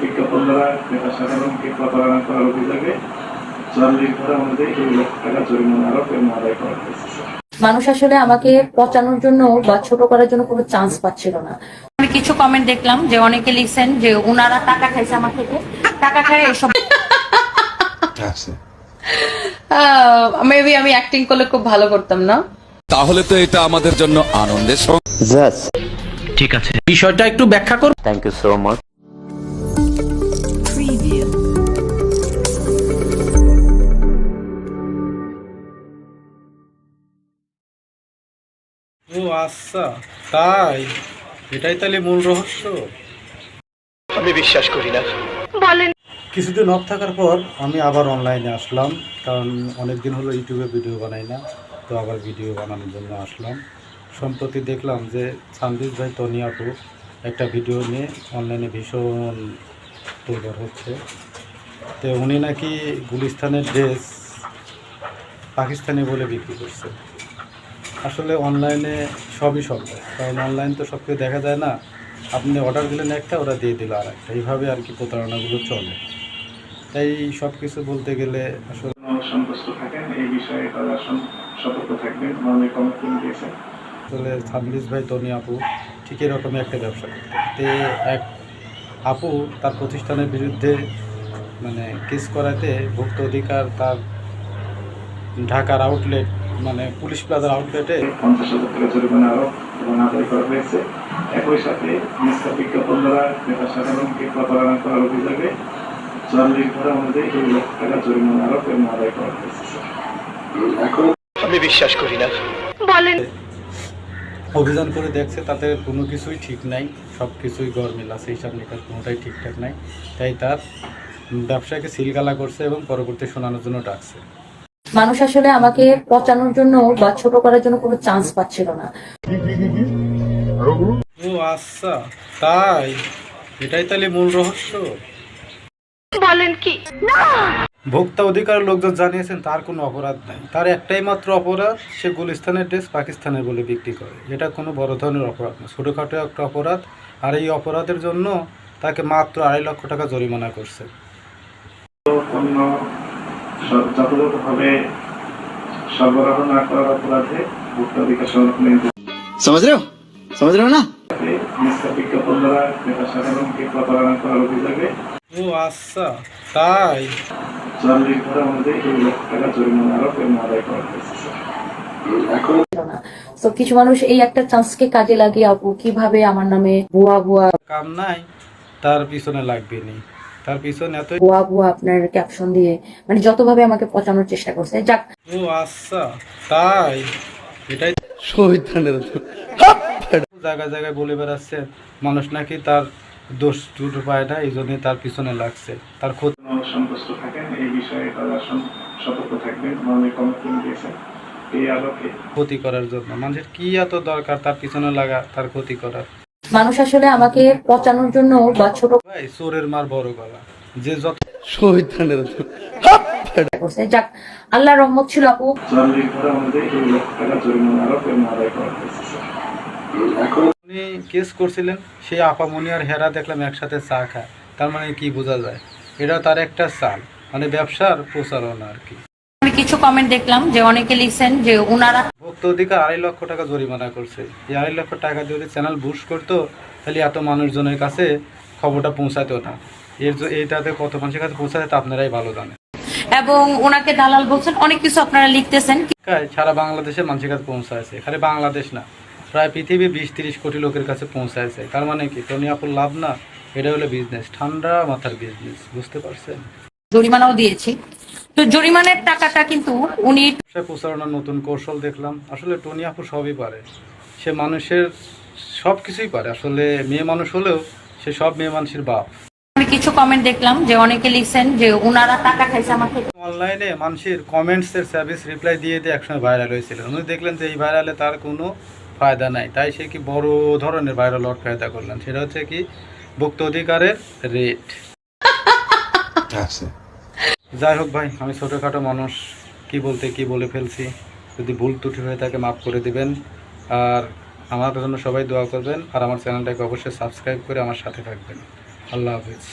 বিজ্ঞাপন দ্বারা ক্রেতা সাধারণকে প্রতারণা করার অভিযোগে ৪০ ধারা অনুযায়ী ২ লক্ষ টাকা জরিমানা আরোপ এবং আদায় করা হয়েছে। মানুষ আসলে আমাকে পচানোর জন্য বা ছোট করার জন্য কোনো চান্স পাচ্ছিল না। আমি কিছু কমেন্ট দেখলাম যে অনেকে লিখছেন যে ওনারা টাকা খাইছে আমার থেকে, টাকা খায় এসব। মেবি আমি অ্যাক্টিং করলে খুব ভালো করতাম না, তাহলে তো এটা আমাদের জন্য আনন্দের। ঠিক আছে, বিষয়টা একটু ব্যাখ্যা করুন। Thank you so much. ও আচ্ছা, তাই এটাই তাহলে মূল রহস্য। আমি বিশ্বাস করি না। কিছুদিন অফ থাকার পর আমি আবার অনলাইনে আসলাম, কারণ অনেকদিন হলো ইউটিউবে ভিডিও বানাই না, তো আবার ভিডিও বানানোর জন্য আসলাম। সম্প্রতি দেখলাম যে সানদিস ভাই তনি আপু একটা ভিডিও নিয়ে অনলাইনে ভীষণ তোলবার হচ্ছে। তো উনি নাকি গুলিস্তানের ড্রেস পাকিস্তানি বলে বিক্রি করছে। আসলে অনলাইনে সবই সম্ভব, কারণ অনলাইন তো সব কিছু দেখা যায় না। আপনি অর্ডার দিলেন একটা, ওরা দিয়ে দিল আর একটা, এইভাবে আর কি প্রতারণাগুলো চলে। তাই সব কিছু বলতে গেলে আসলে সন্তুষ্ট থাকেন এই বিষয়ে তারা সতর্ক থাকবেন, মাননীয় কমিশন দিয়েছেন। আসলে সানদিস ভাই তনি আপু ঠিক এরকমই একটা ব্যবসা করতে, তে এক আপু তার প্রতিষ্ঠানের বিরুদ্ধে মানে কেস করাতে ভুক্ত অধিকার তার ঢাকার আউটলেট মানে পুলিশ প্লাজার আউটলেটে ৫০,০০০ টাকা জরিমানা আরোপ এবং আদায় করা হয়েছে। একই সাথে মিথ্যা বিজ্ঞাপন দ্বারা ক্রেতা সাধারণকে প্রতারণা করার অভিযোগে ৪০ ধারা অনুযায়ী ২ লক্ষ টাকা জরিমানা আরোপ এবং আদায় করা হয়েছে। এখন আমি বিশ্বাস করি না। অভিযান করে দেখছে, তাতে কোনো কিছুই ঠিক নাই, সব কিছুই গরমিল আছে, হিসাব নিকাশ কোনোটাই ঠিকঠাক নাই। তাই তার ব্যবসাকে সিলগালা করছে এবং পরবর্তী শোনানোর জন্য ডাকছে। মানুষ আসলে আমাকে পচানোর জন্য বা ছোট করার জন্য কোনো চান্স পাচ্ছিল না। ও আচ্ছা, তাই এটাই তাহলে মূল রহস্য। বলেন কি? ভোক্তা অধিকার লোকজন জানিয়েছেন তার কোনো অপরাধ নাই, তার একটাই মাত্র অপরাধ, সে গুলিস্তানের ড্রেস পাকিস্তানের বলে বিক্রি করে। এটা কোনো বড় ধরনের অপরাধ না, ছোটোখাটো একটা অপরাধ। আর এই অপরাধের জন্য তাকে মাত্র ২.৫ লক্ষ টাকা জরিমানা করছে। পণ্য যথাযথভাবে সরবরাহ না করার অপরাধে ভোক্তা অধিকার সংরক্ষণ समझ रहे हो ना? মিথ্যা বিজ্ঞাপন দ্বারা ক্রেতা সাধারণকে প্রতারণা করার অভিযোগে ও আচ্ছা, তাই ৪০ ধারা অনুযায়ী ২ লক্ষ টাকা জরিমানা আরোপ এবং আদায় করা হয়েছে। এখন তো কিছু মানুষ এই একটা চান্সকে কাজে লাগিয়ে আপু কিভাবে আমার নামে ভুয়া ভুয়া কাম নাই, তার পিছনে লাগবে নি, তার পিছনে এত ভুয়া ভুয়া আপনার ক্যাপশন দিয়ে মানে যতভাবে আমাকে পচানোর চেষ্টা করছে। যাক, ও আচ্ছা, তাই এটাই জায়গায় জায়গায় বলে বেড়াচ্ছে মানুষ নাকি তার দোষ দুটো পায় না, এই জন্যই তার পিছনে লাগছে, তার ক্ষতি। সন্তুষ্ট থাকেন এই বিষয়ে তারা সতর্ক থাকবেন, মাননীয় কমিশন দিয়েছেন। এই আলোকে ক্ষতি করার জন্য মানুষের কি এত দরকার তার পিছনে লাগা, তার ক্ষতি করার। মানুষ আসলে আমাকে পচানোর জন্য বা ছোট ভাই চোরের মার বড় গলা, যে যত করছে। যাক, আল্লাহর রহমত ছিল আপু। ৪০ ধারা অনুযায়ী ২ লক্ষ টাকা জরিমানা আরোপ এবং আদায় করা হয়েছে। এখন উনি কেস করছিলেন, সেই আপামনি আর হেরা দেখলাম একসাথে চা খায়, তার মানে কি বোঝা যায় এটা তার একটা চাল, মানে ব্যবসার প্রচারণা আর কি। আমি কিছু কমেন্ট দেখলাম যে অনেকে লিখছেন যে ওনারা ভোক্তা অধিকার ২.৫ লক্ষ টাকা জরিমানা করছে। এই ২.৫ লক্ষ টাকা দিয়ে যদি চ্যানেল বুস্ট করতো তাহলে এত মানুষজনের কাছে খবরটা পৌঁছাতো না। এইটাতে কত মানুষের কাছে পৌঁছাতে তা আপনারাই ভালো জানেন। এবং ওনাকে দালাল বলছেন, অনেক কিছু আপনারা লিখতেছেন। সারা বাংলাদেশে মানুষের কাছে পৌঁছাচ্ছে, খালি বাংলাদেশ না, প্রায় পৃথিবী ২০-৩০ কোটি লোকের কাছে পৌঁছাচ্ছে। তার মানে কি তনি আপুর লাভ না? এটা হলো বিজনেস, ঠান্ডা মাথার বিজনেস, বুঝতে পারছেন? জরিমানাও দিয়েছি, তো জরিমানার টাকাটা কিন্তু উনি প্রচারণার নতুন কৌশল দেখলাম। আসলে টনি আপু সবই পারে, সে মানুষের সব কিছুই পারে। আসলে মেয়ে মানুষ হলেও সে সব মেয়ে মানুষের বাপ। আমি কিছু কমেন্ট দেখলাম যে অনেকে লিখছেন যে ওনারা টাকা খাইছে আমার থেকে। অনলাইনে মানুষের কমেন্টসের সার্ভিস রিপ্লাই দিয়ে দিয়ে একসময় ভাইরাল হয়েছিল। উনি দেখলেন যে এই ভাইরালে তার কোনো ফায়দা নাই, তাই সে কি বড় ধরনের ভাইরাল হওয়ার ফায়দা করলেন, সেটা হচ্ছে কি ভোক্তা অধিকারের রেট। যাই হোক ভাই, আমি ছোটোখাটো মানুষ, কি বলতে কি বলে ফেলছি। যদি ভুল ত্রুটি হয়ে থাকে মাফ করে দিবেন, আর আমার জন্য সবাই দোয়া করবেন, আর আমার চ্যানেলটাকে অবশ্যই সাবস্ক্রাইব করে আমার সাথে থাকবেন। আল্লাহ হাফিজ।